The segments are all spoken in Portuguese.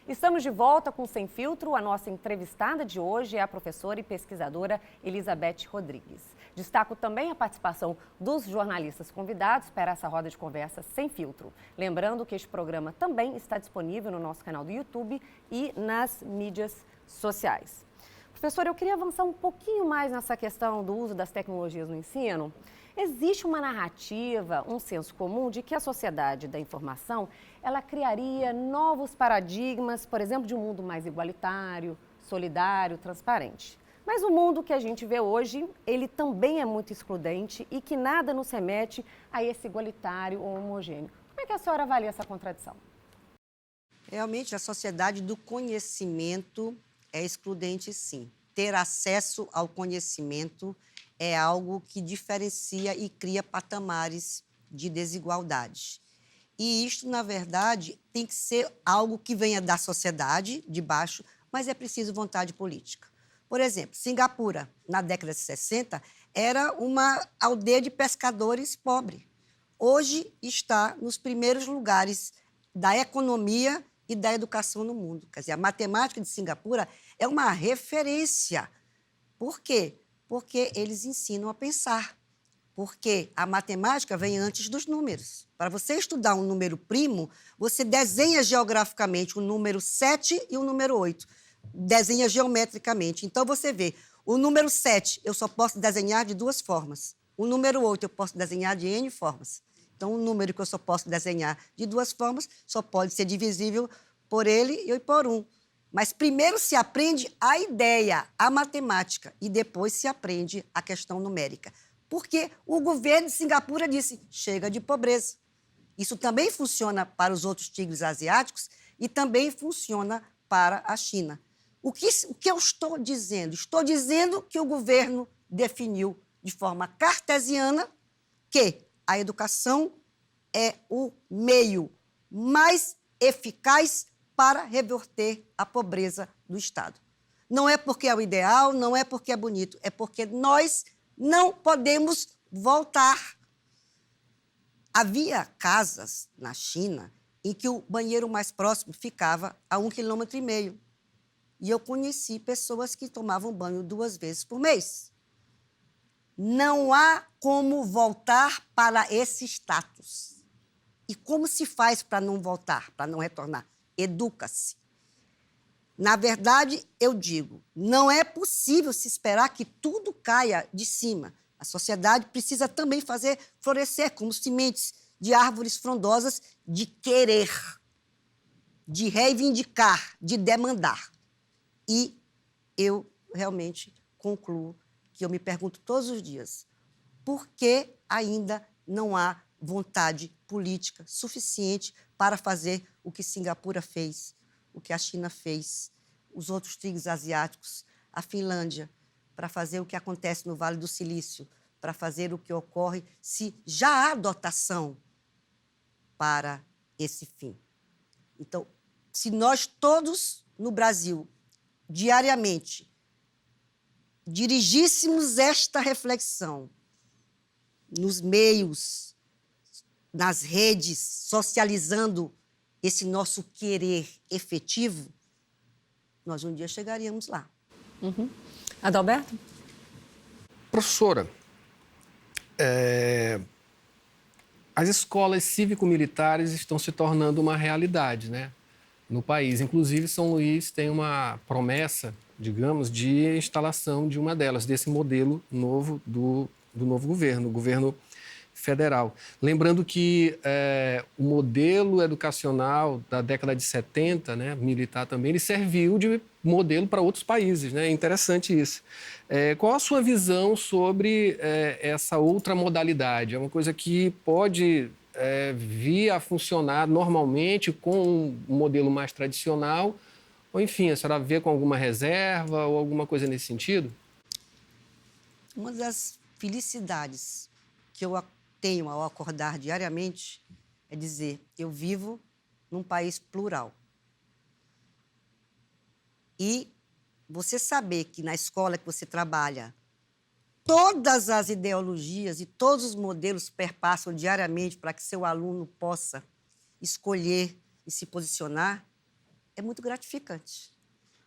Estamos de volta com o Sem Filtro. A nossa entrevistada de hoje é a professora e pesquisadora Elizabeth Rodrigues. Destaco também a participação dos jornalistas convidados para essa roda de conversa Sem Filtro. Lembrando que este programa também está disponível no nosso canal do YouTube e nas mídias sociais. Professora, eu queria avançar um pouquinho mais nessa questão do uso das tecnologias no ensino. Existe uma narrativa, um senso comum de que a sociedade da informação, ela criaria novos paradigmas, por exemplo, de um mundo mais igualitário, solidário, transparente. Mas o mundo que a gente vê hoje, ele também é muito excludente e que nada nos remete a esse igualitário ou homogêneo. Como é que a senhora avalia essa contradição? Realmente, a sociedade do conhecimento é excludente, sim. Ter acesso ao conhecimento é algo que diferencia e cria patamares de desigualdade. E isto, na verdade, tem que ser algo que venha da sociedade, de baixo, mas é preciso vontade política. Por exemplo, Singapura, na década de 60, era uma aldeia de pescadores pobre. Hoje está nos primeiros lugares da economia e da educação no mundo. Quer dizer, a matemática de Singapura é uma referência. Por quê? Porque eles ensinam a pensar. Porque a matemática vem antes dos números. Para você estudar um número primo, você desenha geograficamente o número 7 e o número 8. Desenha geometricamente. Então, você vê, o número 7 eu só posso desenhar de duas formas. O número 8 eu posso desenhar de N formas. Então, um número que eu só posso desenhar de duas formas só pode ser divisível por ele e por 1. Mas primeiro se aprende a ideia, a matemática, e depois se aprende a questão numérica. Porque o governo de Singapura disse, chega de pobreza. Isso também funciona para os outros tigres asiáticos e também funciona para a China. O que eu estou dizendo? Estou dizendo que o governo definiu de forma cartesiana que a educação é o meio mais eficaz para reverter a pobreza do Estado. Não é porque é o ideal, não é porque é bonito, é porque nós não podemos voltar. Havia casas na China em que o banheiro mais próximo ficava a 1,5 km. E eu conheci pessoas que tomavam banho 2 vezes por mês. Não há como voltar para esse status. E como se faz para não voltar, para não retornar? Educa-se. Na verdade, eu digo, não é possível se esperar que tudo caia de cima. A sociedade precisa também fazer florescer como sementes de árvores frondosas de querer, de reivindicar, de demandar. E eu realmente concluo que eu me pergunto todos os dias, por que ainda não há vontade política suficiente para fazer o que Singapura fez, o que a China fez, os outros tigres asiáticos, a Finlândia, para fazer o que acontece no Vale do Silício, para fazer o que ocorre se já há dotação para esse fim. Então, se nós todos no Brasil, diariamente, dirigíssemos esta reflexão nos meios, nas redes, socializando esse nosso querer efetivo, nós um dia chegaríamos lá. Adalberto? Professora, as escolas cívico-militares estão se tornando uma realidade, né, no país. Inclusive, São Luís tem uma promessa, digamos, de instalação de uma delas, desse modelo novo do novo governo, o governo federal. Lembrando que o modelo educacional da década de 70, né, militar também, ele serviu de modelo para outros países, né? É interessante isso. Qual a sua visão sobre essa outra modalidade? É uma coisa que pode vir a funcionar normalmente com um modelo mais tradicional? Ou, enfim, a senhora vê com alguma reserva ou alguma coisa nesse sentido? Uma das felicidades que eu tenho ao acordar diariamente é dizer, eu vivo num país plural. E você saber que na escola que você trabalha, todas as ideologias e todos os modelos perpassam diariamente para que seu aluno possa escolher e se posicionar, é muito gratificante.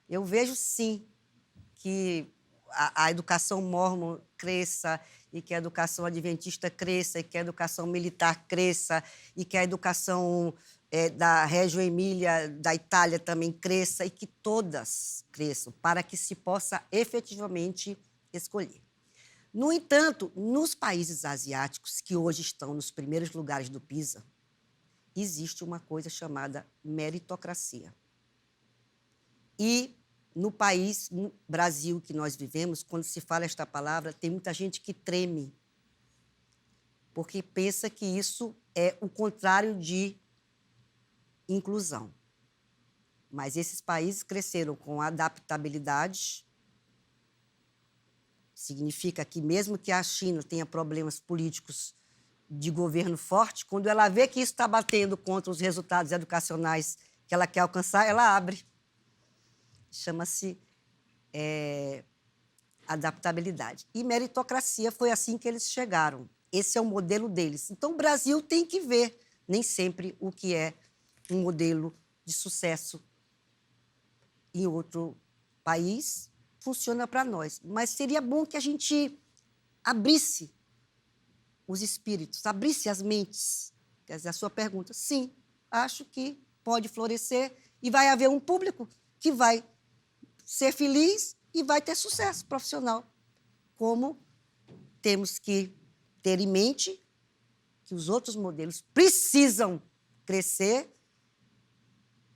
Eu vejo, sim, que a educação mórmon cresça e que a educação adventista cresça e que a educação militar cresça e que a educação da Reggio Emília, da Itália, também cresça e que todas cresçam para que se possa efetivamente escolher. No entanto, nos países asiáticos, que hoje estão nos primeiros lugares do PISA, existe uma coisa chamada meritocracia. E no país, no Brasil, que nós vivemos, quando se fala esta palavra, tem muita gente que treme, porque pensa que isso é o contrário de inclusão. Mas esses países cresceram com adaptabilidade. Significa que, mesmo que a China tenha problemas políticos de governo forte, quando ela vê que isso está batendo contra os resultados educacionais que ela quer alcançar, ela abre. Chama-se adaptabilidade. E meritocracia foi assim que eles chegaram. Esse é o modelo deles. Então, o Brasil tem que ver, nem sempre, o que é um modelo de sucesso em outro país funciona para nós. Mas seria bom que a gente abrisse os espíritos, abrisse as mentes. Quer dizer, a sua pergunta, sim, acho que pode florescer e vai haver um público que vai ser feliz e vai ter sucesso profissional. Como temos que ter em mente que os outros modelos precisam crescer,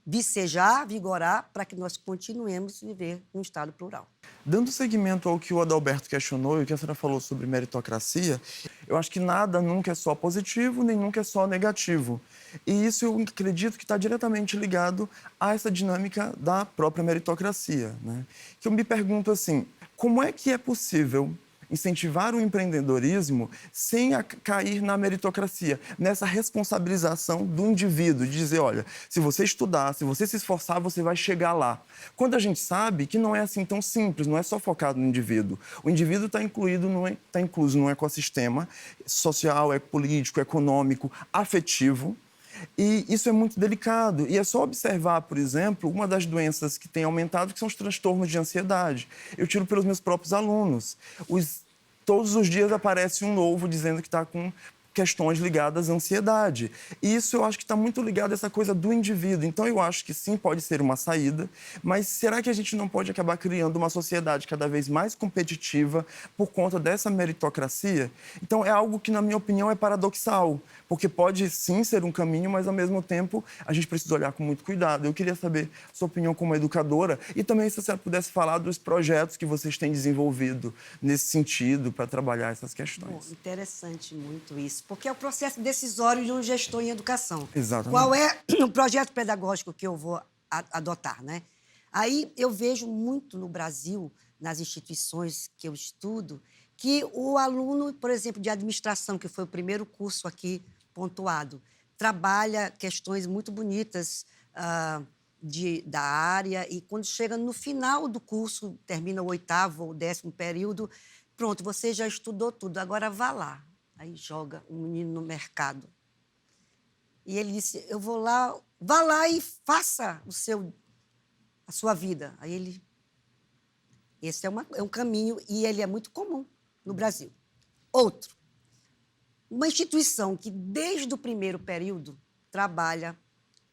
vicejar, vigorar, para que nós continuemos a viver num Estado plural. Dando seguimento ao que o Adalberto questionou e o que a senhora falou sobre meritocracia, eu acho que nada nunca é só positivo, nem nunca é só negativo. E isso eu acredito que está diretamente ligado a essa dinâmica da própria meritocracia, né? Que eu me pergunto assim, como é que é possível incentivar o empreendedorismo sem cair na meritocracia, nessa responsabilização do indivíduo, de dizer, olha, se você estudar, se você se esforçar, você vai chegar lá. Quando a gente sabe que não é assim tão simples, não é só focado no indivíduo. O indivíduo está incluso num ecossistema social, político, econômico, afetivo, e isso é muito delicado. E é só observar, por exemplo, uma das doenças que tem aumentado, que são os transtornos de ansiedade. Eu tiro pelos meus próprios alunos. Todos os dias aparece um novo dizendo que está com questões ligadas à ansiedade. E isso eu acho que está muito ligado a essa coisa do indivíduo. Então, eu acho que sim, pode ser uma saída, mas será que a gente não pode acabar criando uma sociedade cada vez mais competitiva por conta dessa meritocracia? Então, é algo que, na minha opinião, é paradoxal, porque pode sim ser um caminho, mas, ao mesmo tempo, a gente precisa olhar com muito cuidado. Eu queria saber a sua opinião como educadora e também se a senhora pudesse falar dos projetos que vocês têm desenvolvido nesse sentido para trabalhar essas questões. Bom, interessante muito isso, porque é o processo decisório de um gestor em educação. Exatamente. Qual é o projeto pedagógico que eu vou adotar, né? Aí eu vejo muito no Brasil, nas instituições que eu estudo, que o aluno, por exemplo, de administração, que foi o primeiro curso aqui pontuado, trabalha questões muito bonitas da área e quando chega no final do curso, termina o 8º ou 10º período, pronto, você já estudou tudo, agora vá lá. Aí joga um menino no mercado. E ele disse, eu vou lá, vá lá e faça a sua vida. Aí ele... Esse é um caminho e ele é muito comum no Brasil. Outro, uma instituição que desde o primeiro período trabalha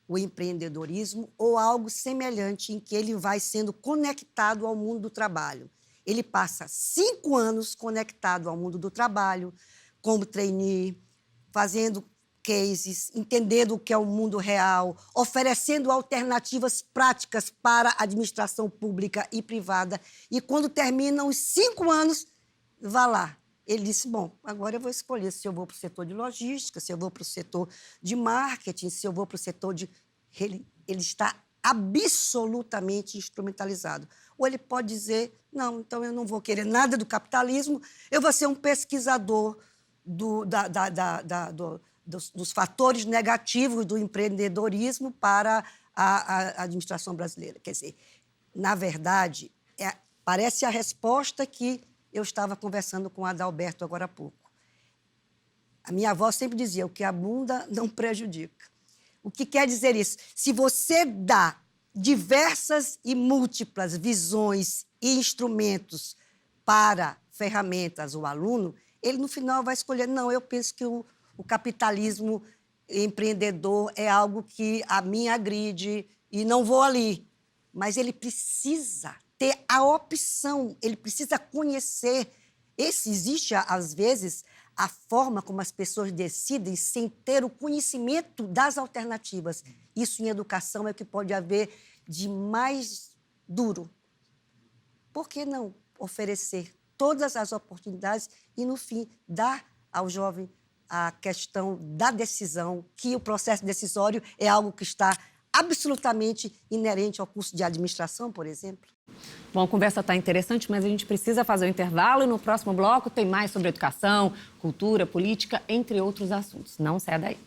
o empreendedorismo ou algo semelhante em que ele vai sendo conectado ao mundo do trabalho. Ele passa 5 anos conectado ao mundo do trabalho, como trainee, fazendo cases, entendendo o que é o mundo real, oferecendo alternativas práticas para a administração pública e privada. E quando terminam os 5 anos, vá lá. Ele disse, bom, agora eu vou escolher se eu vou para o setor de logística, se eu vou para o setor de marketing, se eu vou para o setor de... Ele está absolutamente instrumentalizado. Ou ele pode dizer, não, então eu não vou querer nada do capitalismo, eu vou ser um pesquisador dos fatores negativos do empreendedorismo para a administração brasileira. Quer dizer, na verdade, parece a resposta que eu estava conversando com o Adalberto agora há pouco. A minha avó sempre dizia, o que abunda não prejudica. O que quer dizer isso? Se você dá diversas e múltiplas visões e instrumentos para ferramentas o aluno, ele no final vai escolher, não, eu penso que o capitalismo empreendedor é algo que a mim agride e não vou ali. Mas ele precisa ter a opção, ele precisa conhecer. Existe, às vezes, a forma como as pessoas decidem sem ter o conhecimento das alternativas. Isso, em educação, é o que pode haver de mais duro. Por que não oferecer todas as oportunidades e, no fim, dar ao jovem a questão da decisão, que o processo decisório é algo que está absolutamente inerente ao curso de administração, por exemplo? Bom, a conversa está interessante, mas a gente precisa fazer um intervalo e no próximo bloco tem mais sobre educação, cultura, política, entre outros assuntos. Não saia daí.